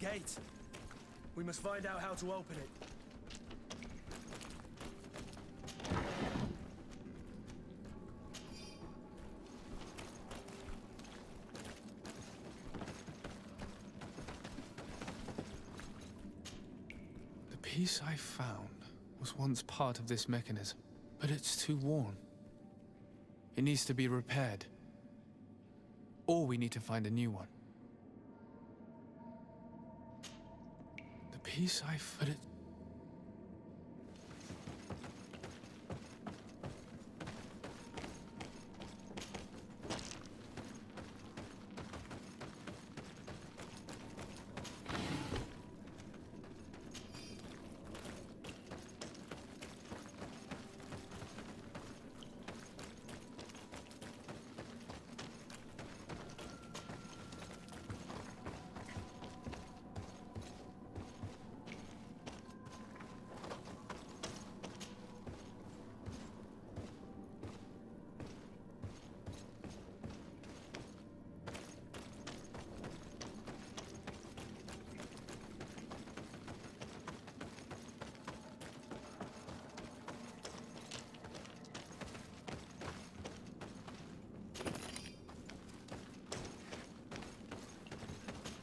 gate. We must find out how to open it. The piece I found was once part of this mechanism, but it's too worn. It needs to be repaired. Or we need to find a new one. The piece I found...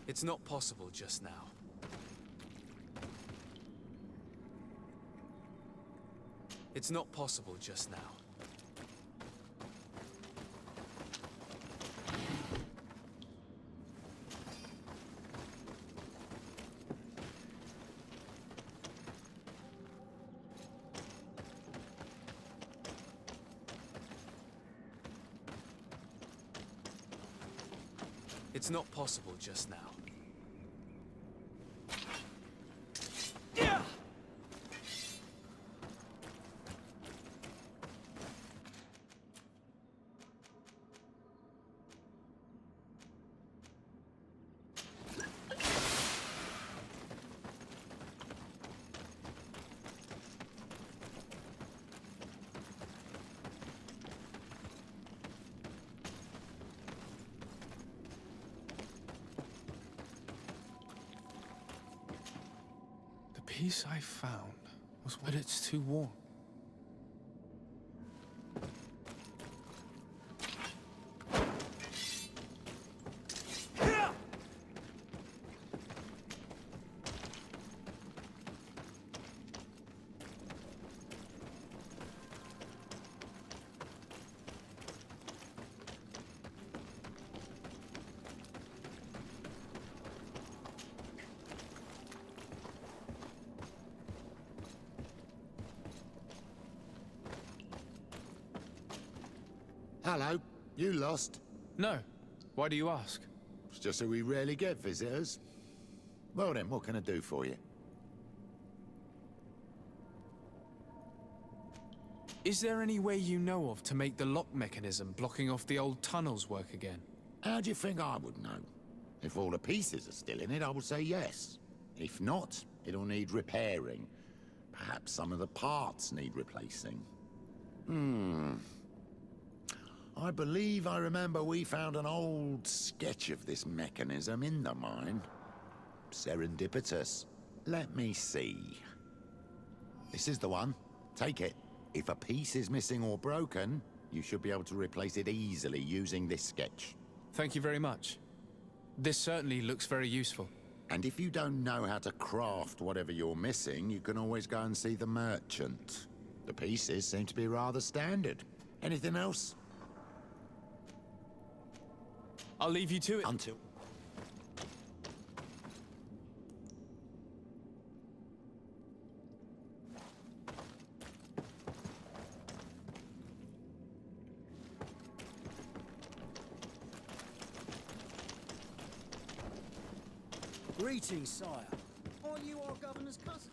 It's not possible just now. It's not possible just now. It's not possible just now. The piece I found was, but it's too worn. Hello, you lost? No. Why do you ask? It's just that we rarely get visitors. Well then, what can I do for you? Is there any way you know of to make the lock mechanism blocking off the old tunnels work again? How do you think I would know? If all the pieces are still in it, I would say yes. If not, it'll need repairing. Perhaps some of the parts need replacing. I believe I remember we found an old sketch of this mechanism in the mine. Serendipitous. Let me see. This is the one. Take it. If a piece is missing or broken, you should be able to replace it easily using this sketch. Thank you very much. This certainly looks very useful. And if you don't know how to craft whatever you're missing, you can always go and see the merchant. The pieces seem to be rather standard. Anything else? I'll leave you to it. Until... Greetings, sire. Are you our governor's cousin?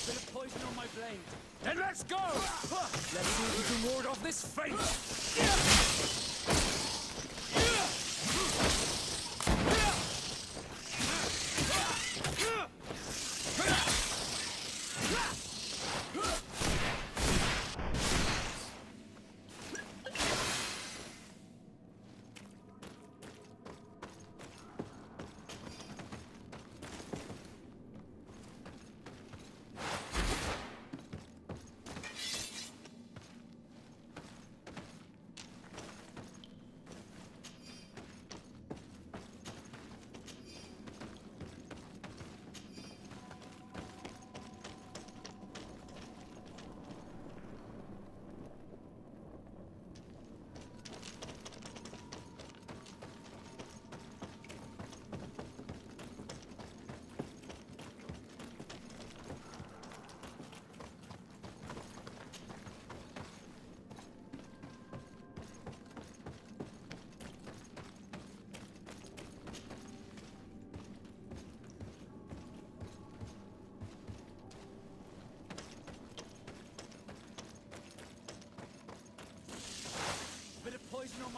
Bit of poison on my blade. Then let's go! Let's see if we can ward off this fate!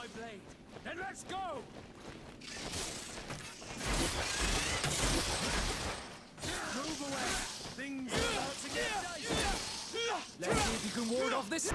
my blade. Then let's go! Move away! Things are about to get dicey! Let's see if you can ward off this...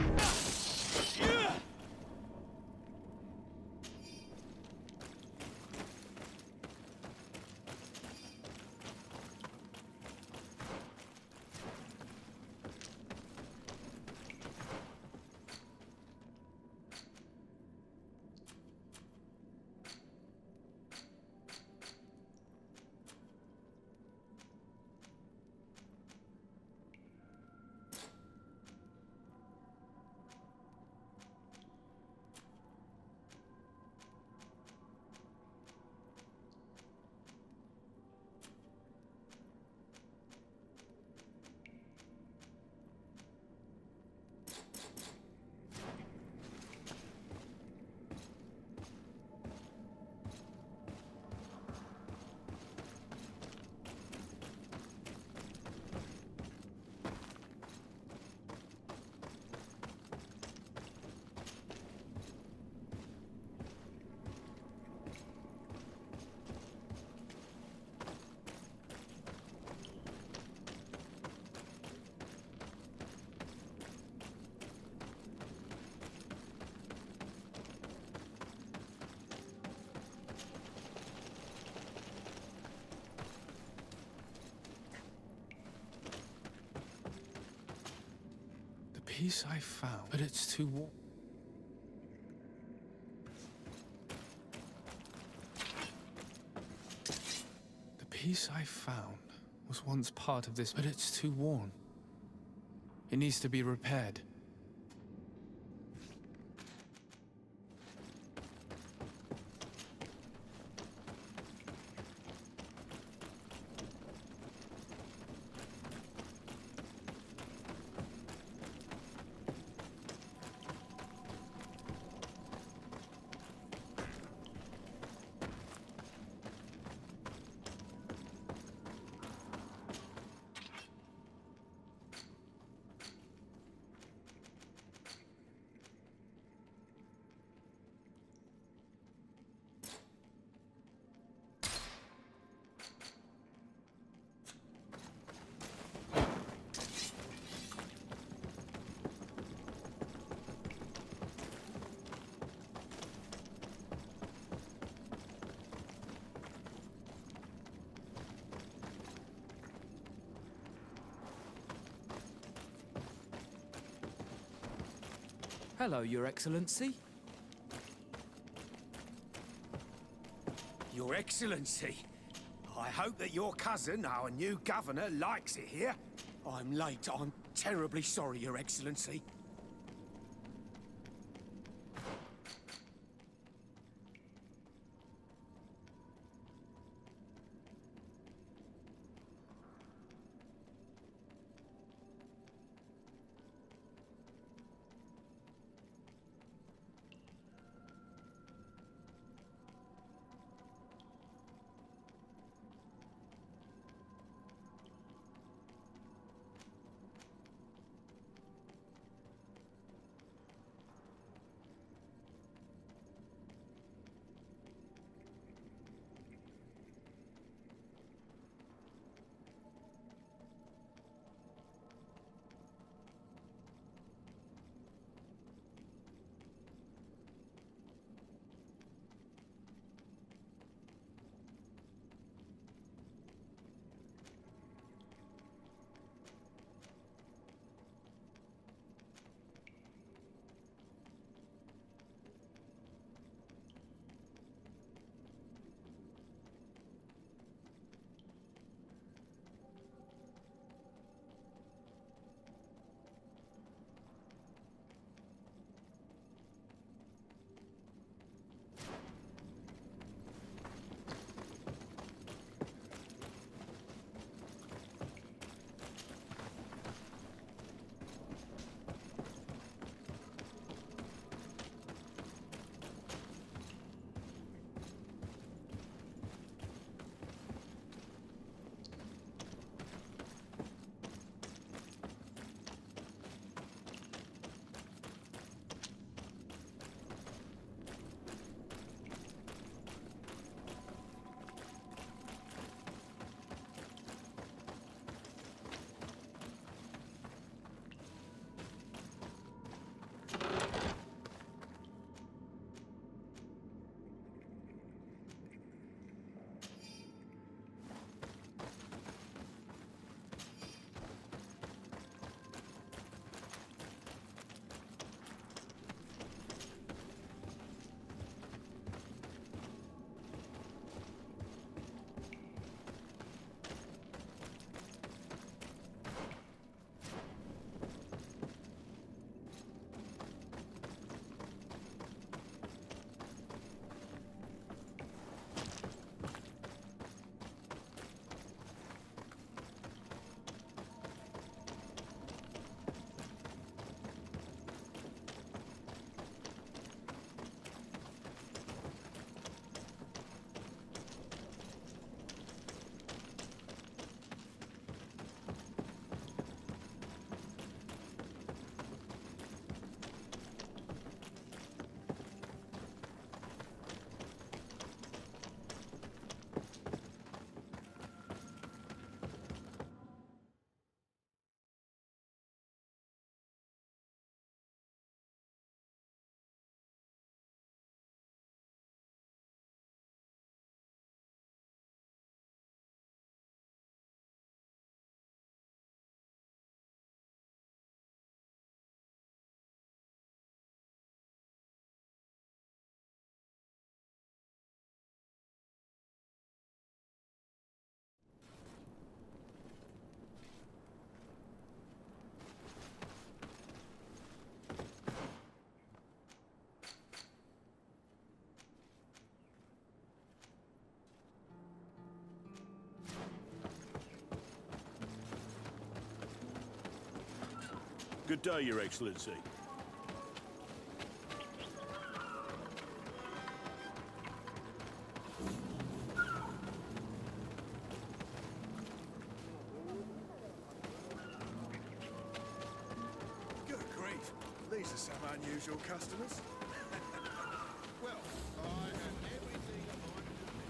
Piece I found, but it's too warm. The piece I found was once part of this, but it's too worn. It needs to be repaired. Hello, Your Excellency. Your Excellency, I hope that your cousin, our new governor, likes it here. I'm late. I'm terribly sorry, Your Excellency. Good day, Your Excellency. Good grief. These are some unusual customers. Well, I have everything a mind to do.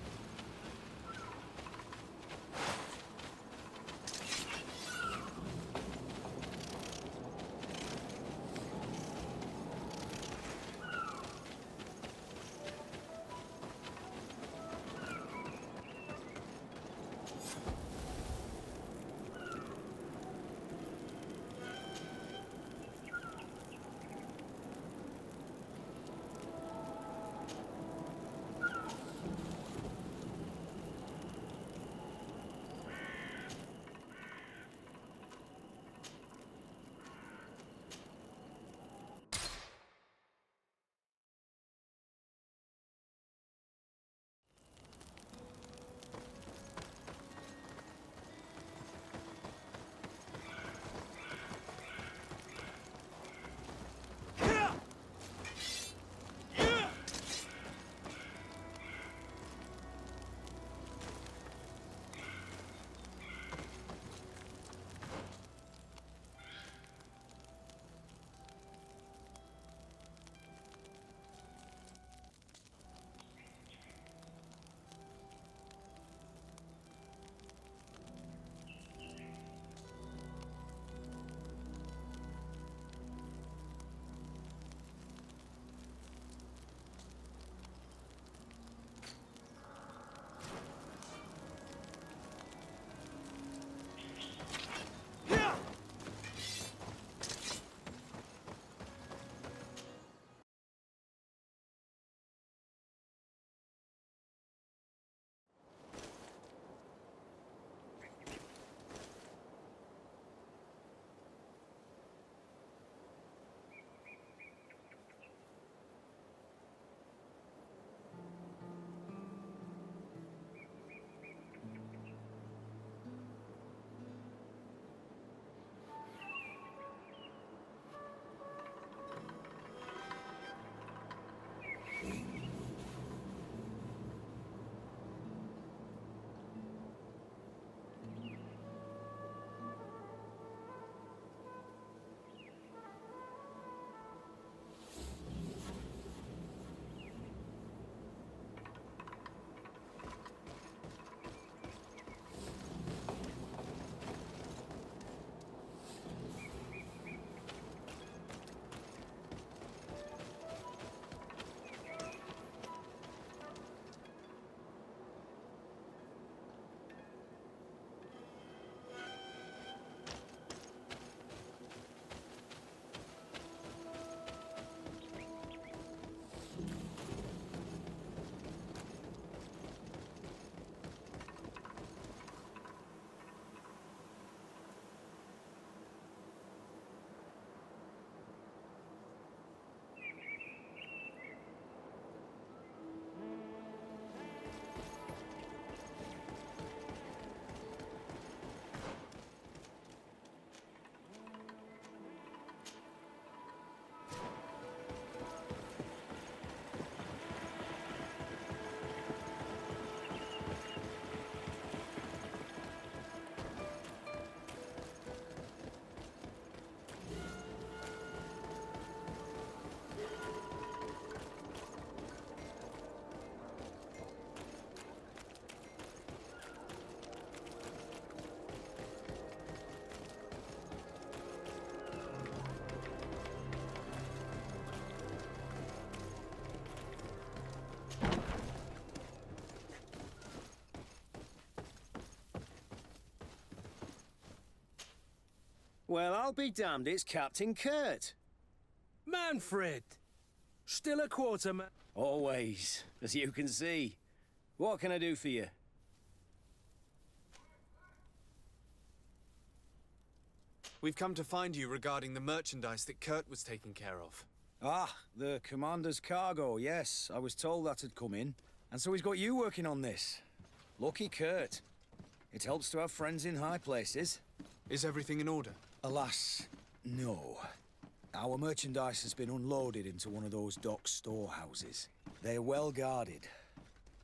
Well, I'll be damned, it's Captain Kurt. Manfred! Still a quarterman. Always, as you can see. What can I do for you? We've come to find you regarding the merchandise that Kurt was taking care of. Ah, the commander's cargo, yes. I was told that had come in. And so he's got you working on this. Lucky Kurt. It helps to have friends in high places. Is everything in order? Alas, No. Our merchandise has been unloaded into one of those dock storehouses. They're well guarded.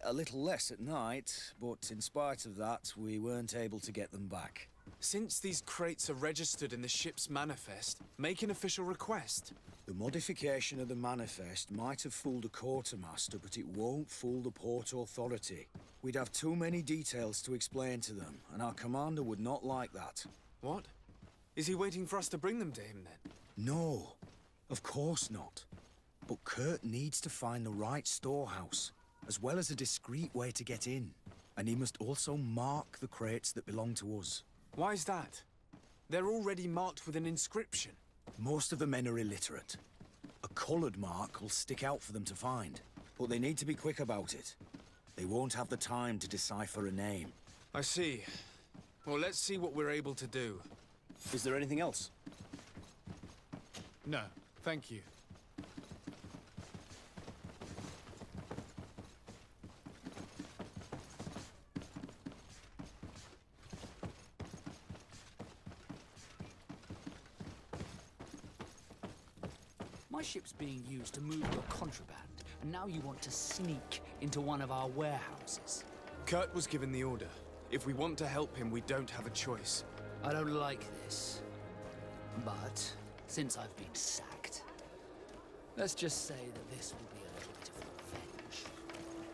A little less at night, but in spite of that, we weren't able to get them back. Since these crates are registered in the ship's manifest, make an official request. The modification of the manifest might have fooled a quartermaster, but it won't fool the Port Authority. We'd have too many details to explain to them, and our commander would not like that. What? Is he waiting for us to bring them to him, then? No, of course not. But Kurt needs to find the right storehouse, as well as a discreet way to get in. And he must also mark the crates that belong to us. Why's that? They're already marked with an inscription. Most of the men are illiterate. A colored mark will stick out for them to find, but they need to be quick about it. They won't have the time to decipher a name. I see. Well, let's see what we're able to do. Is there anything else? No, thank you. My ship's being used to move your contraband, and now you want to sneak into one of our warehouses. Kurt was given the order. If we want to help him, we don't have a choice. I don't like this. But, since I've been sacked, let's just say that this will be a little bit of revenge.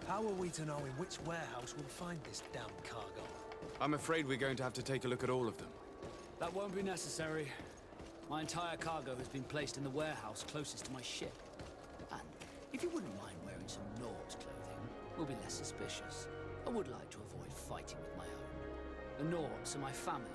How are we to know in which warehouse we'll find this damn cargo? I'm afraid we're going to have to take a look at all of them. That won't be necessary. My entire cargo has been placed in the warehouse closest to my ship. And if you wouldn't mind wearing some Nord's clothing, we'll be less suspicious. I would like to avoid fighting with my own. The Nords are my family.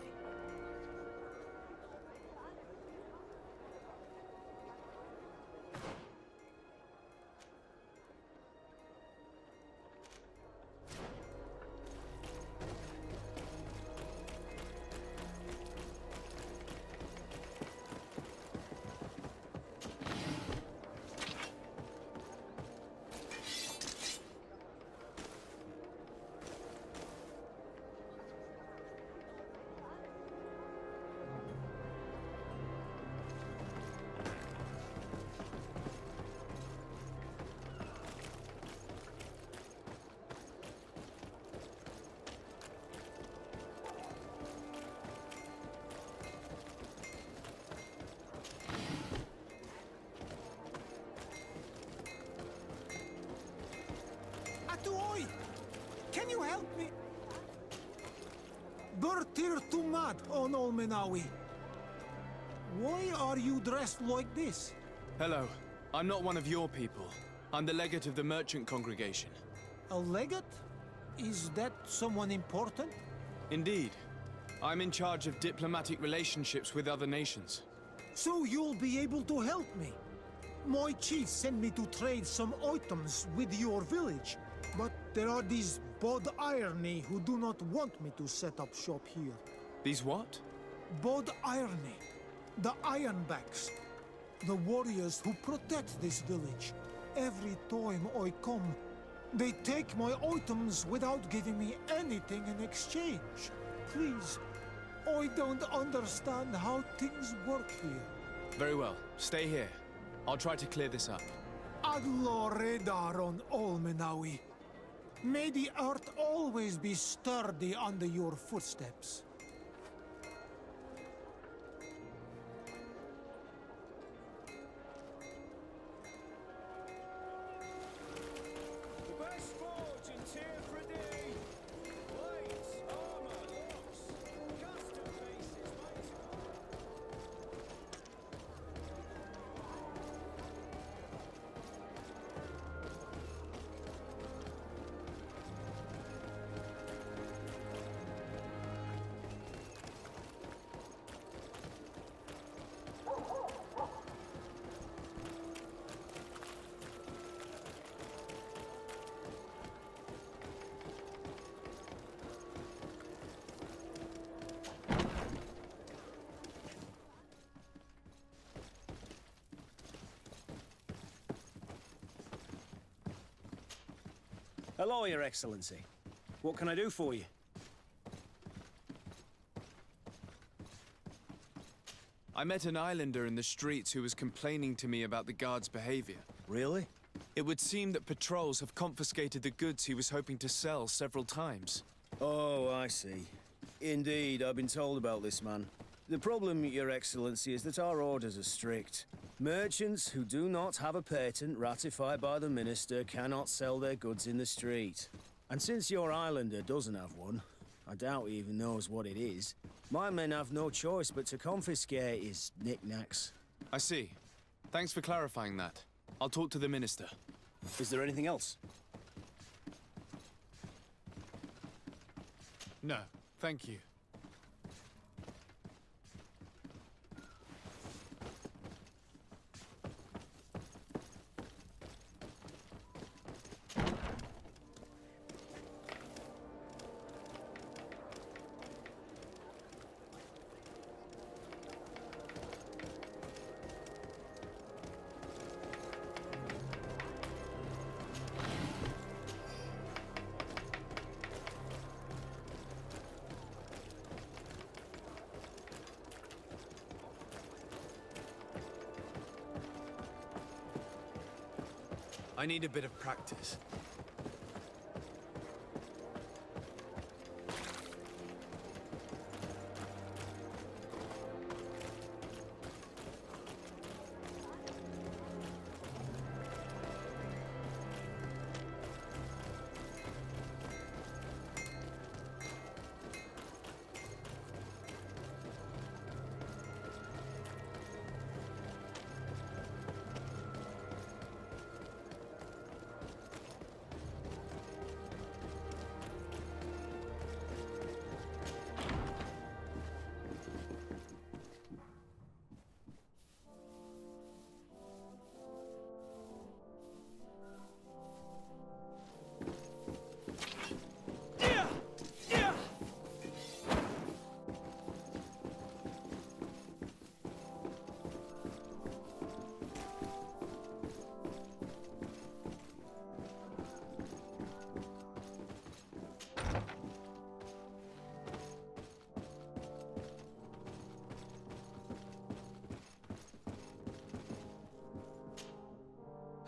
Atuoi! Can you help me? Bertir Tumad on Olmenawi. Why are you dressed like this? Hello. I'm not one of your people. I'm the legate of the merchant congregation. A legate? Is that someone important? Indeed. I'm in charge of diplomatic relationships with other nations. So you'll be able to help me. My chief sent me to trade some items with your village, but there are these Bod Irony who do not want me to set up shop here. These what? Bod Irony, the Ironbacks, the warriors who protect this village. Every time I come, they take my items without giving me anything in exchange. Please, I don't understand how things work here. Very well. Stay here. I'll try to clear this up. Adlo Redar on Olmenawi. May the earth always be sturdy under your footsteps. The best forge in Tier for a day. Blades, armor, locks, custom pieces, mate. Hello, Your Excellency. What can I do for you? I met an islander in the streets who was complaining to me about the guard's behavior. Really? It would seem that patrols have confiscated the goods he was hoping to sell several times. Oh, I see. Indeed, I've been told about this man. The problem, Your Excellency, is that our orders are strict. Merchants who do not have a patent ratified by the Minister cannot sell their goods in the street. And since your islander doesn't have one, I doubt he even knows what it is, my men have no choice but to confiscate his knickknacks. I see. Thanks for clarifying that. I'll talk to the Minister. Is there anything else? No, thank you. I need a bit of practice.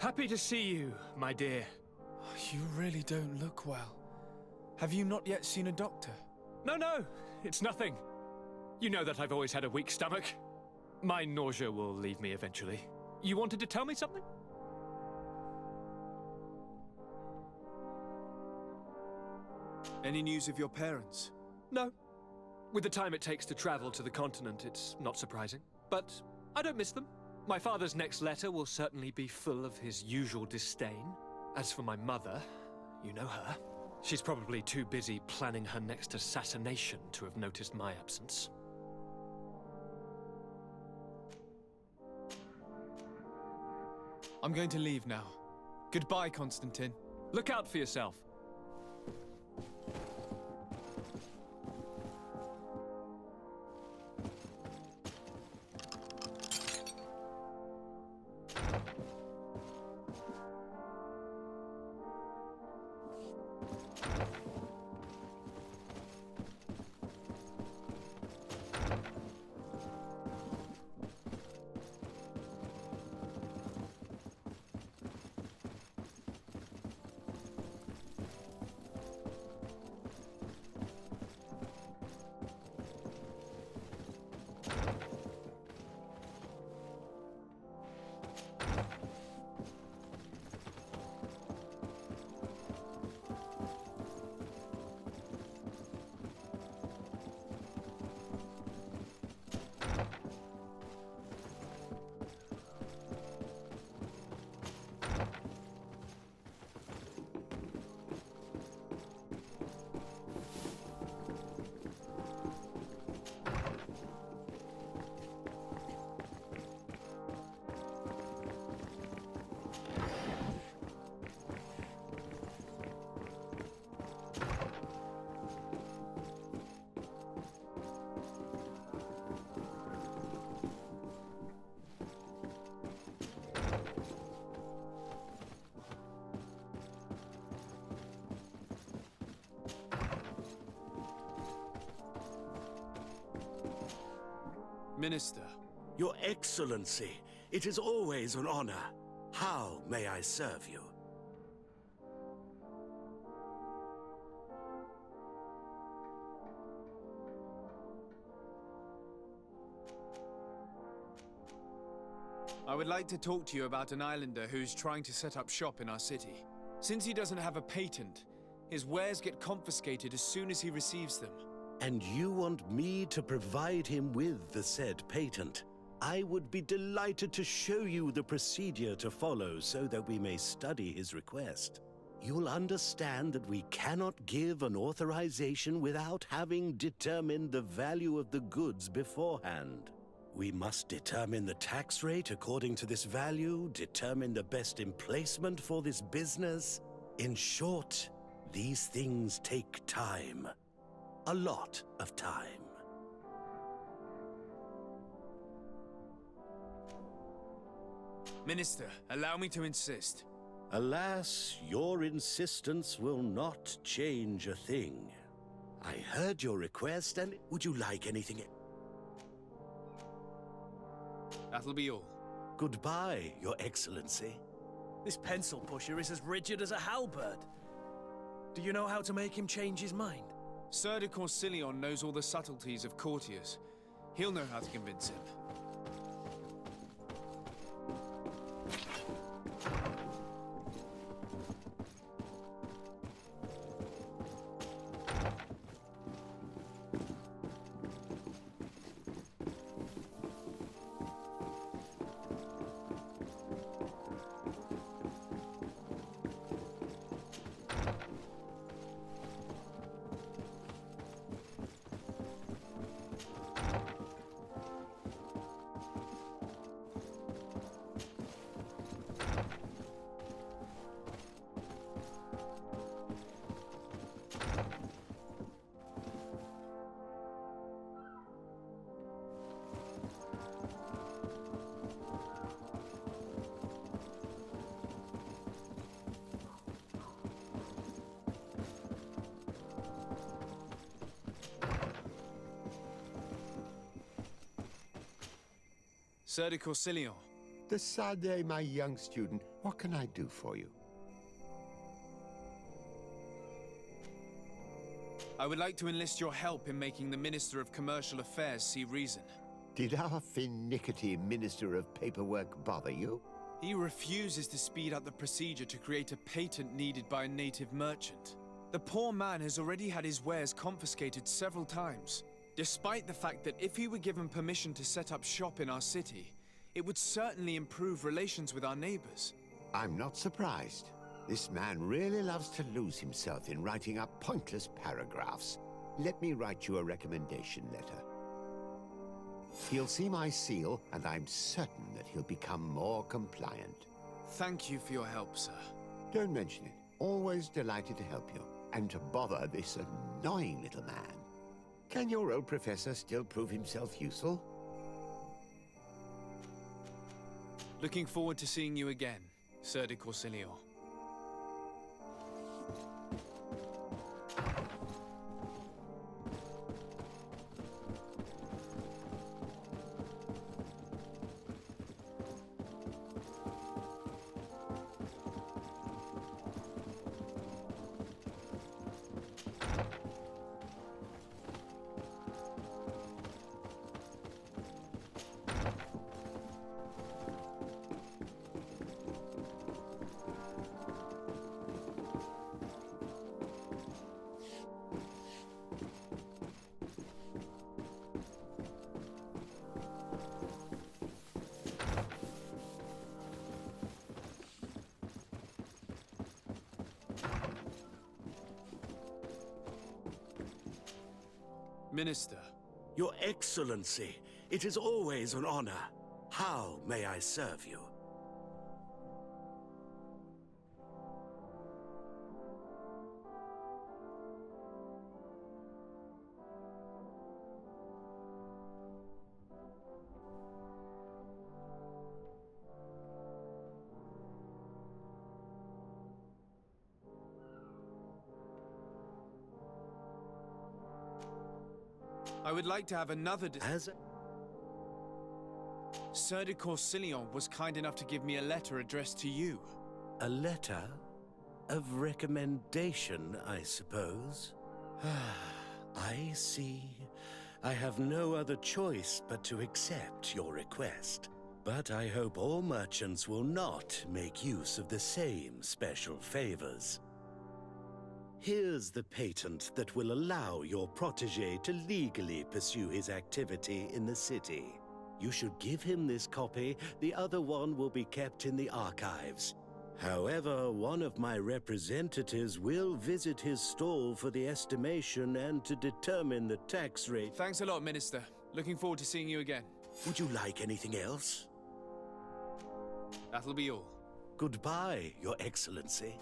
Happy to see you, my dear. You really don't look well. Have you not yet seen a doctor? No, it's nothing. You know that I've always had a weak stomach. My nausea will leave me eventually. You wanted to tell me something? Any news of your parents? No. With the time it takes to travel to the continent, it's not surprising. But I don't miss them. My father's next letter will certainly be full of his usual disdain. As for my mother, you know her. She's probably too busy planning her next assassination to have noticed my absence. I'm going to leave now. Goodbye, Constantine. Look out for yourself. Minister, Your Excellency, it is always an honor. How may I serve you? I would like to talk to you about an islander who's trying to set up shop in our city. Since he doesn't have a patent, his wares get confiscated as soon as he receives them. And you want me to provide him with the said patent? I would be delighted to show you the procedure to follow so that we may study his request. You'll understand that we cannot give an authorization without having determined the value of the goods beforehand. We must determine the tax rate according to this value, determine the best emplacement for this business. In short, these things take time. A lot of time. Minister, allow me to insist. Alas, your insistence will not change a thing. I heard your request, and would you like anything? That'll be all. Goodbye, Your Excellency. This pencil pusher is as rigid as a halberd. Do you know how to make him change his mind? Sir de Corsilion knows all the subtleties of courtiers. He'll know how to convince him. Sir de Corsilion. Decidez, my young student. What can I do for you? I would like to enlist your help in making the Minister of Commercial Affairs see reason. Did our finicky Minister of Paperwork bother you? He refuses to speed up the procedure to create a patent needed by a native merchant. The poor man has already had his wares confiscated several times, despite the fact that if he were given permission to set up shop in our city, it would certainly improve relations with our neighbors. I'm not surprised. This man really loves to lose himself in writing up pointless paragraphs. Let me write you a recommendation letter. He'll see my seal, and I'm certain that he'll become more compliant. Thank you for your help, sir. Don't mention it. Always delighted to help you, and to bother this annoying little man. Can your old professor still prove himself useful? Looking forward to seeing you again, Sir de Corsilion. Minister. Your Excellency, it is always an honor. How may I serve you? I would like to have another Sieur de Corsillon was kind enough to give me a letter addressed to you. A letter of recommendation, I suppose? I see. I have no other choice but to accept your request. But I hope all merchants will not make use of the same special favors. Here's the patent that will allow your protege to legally pursue his activity in the city. You should give him this copy. The other one will be kept in the archives. However, one of my representatives will visit his stall for the estimation and to determine the tax rate. Thanks a lot, Minister. Looking forward to seeing you again. Would you like anything else? That'll be all. Goodbye, Your Excellency.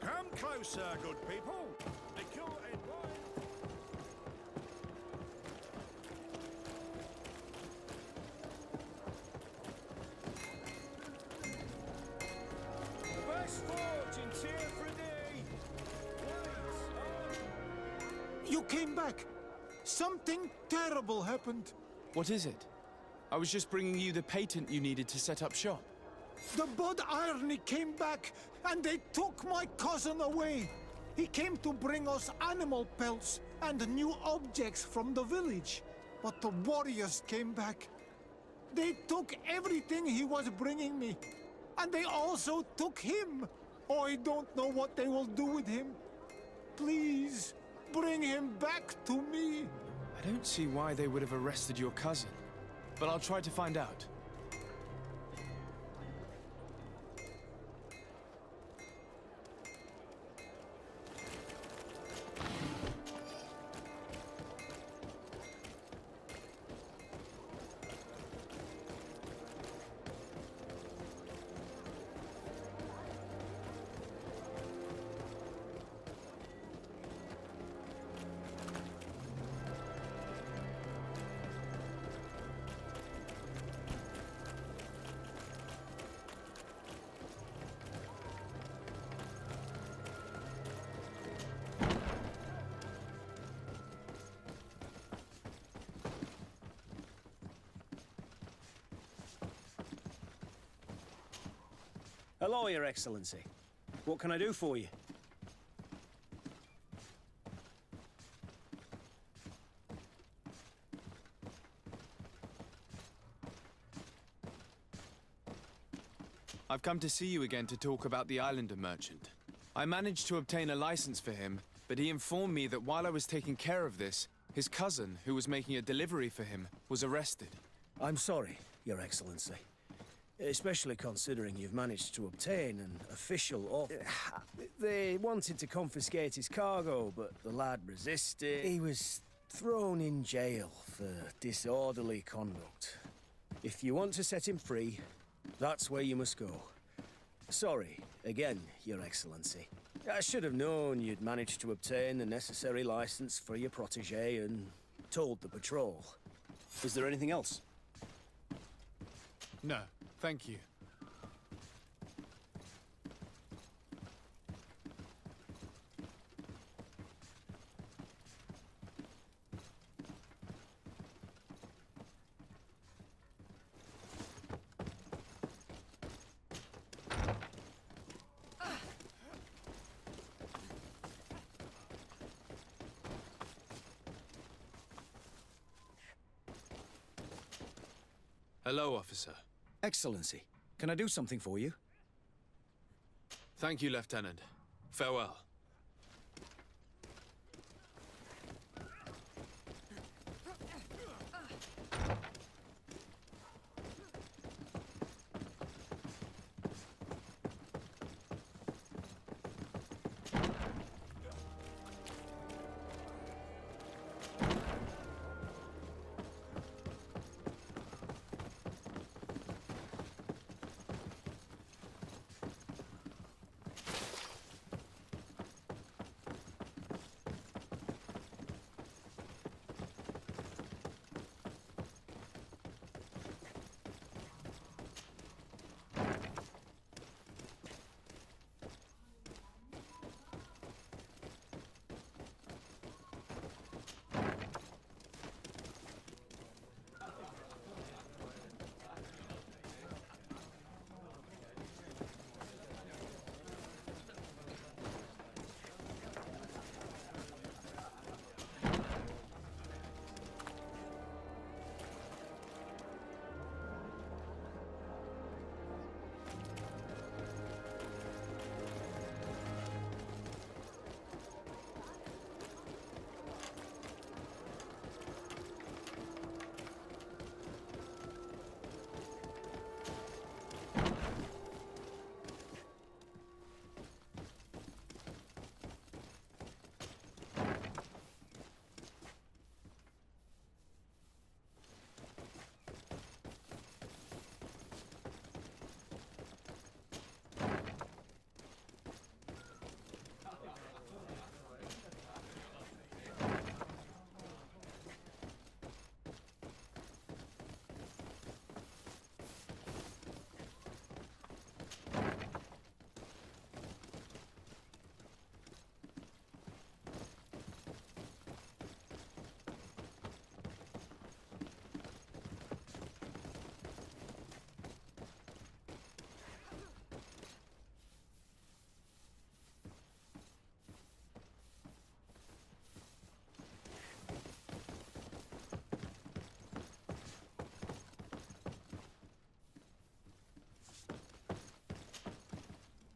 Come closer, good people. Make your head wide. The best fortune's here for thee. Wait, You came back. Something terrible happened. What is it? I was just bringing you the patent you needed to set up shop. The Bod Irony came back, and they took my cousin away. He came to bring us animal pelts and new objects from the village. But the warriors came back. They took everything he was bringing me. And they also took him. Oh, I don't know what they will do with him. Please, bring him back to me. I don't see why they would have arrested your cousin, but I'll try to find out. Hello, Your Excellency. What can I do for you? I've come to see you again to talk about the Islander merchant. I managed to obtain a license for him, but he informed me that while I was taking care of this, his cousin, who was making a delivery for him, was arrested. I'm sorry, Your Excellency. Especially considering you've managed to obtain an official order. They wanted to confiscate his cargo, but the lad resisted. He was thrown in jail for disorderly conduct. If you want to set him free, that's where you must go. Sorry, again, Your Excellency. I should have known you'd managed to obtain the necessary license for your protege and told the patrol. Is there anything else? No, thank you. Hello, officer. Excellency, can I do something for you? Thank you, Lieutenant. Farewell.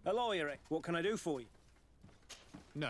Hello, Eric. What can I do for you? No.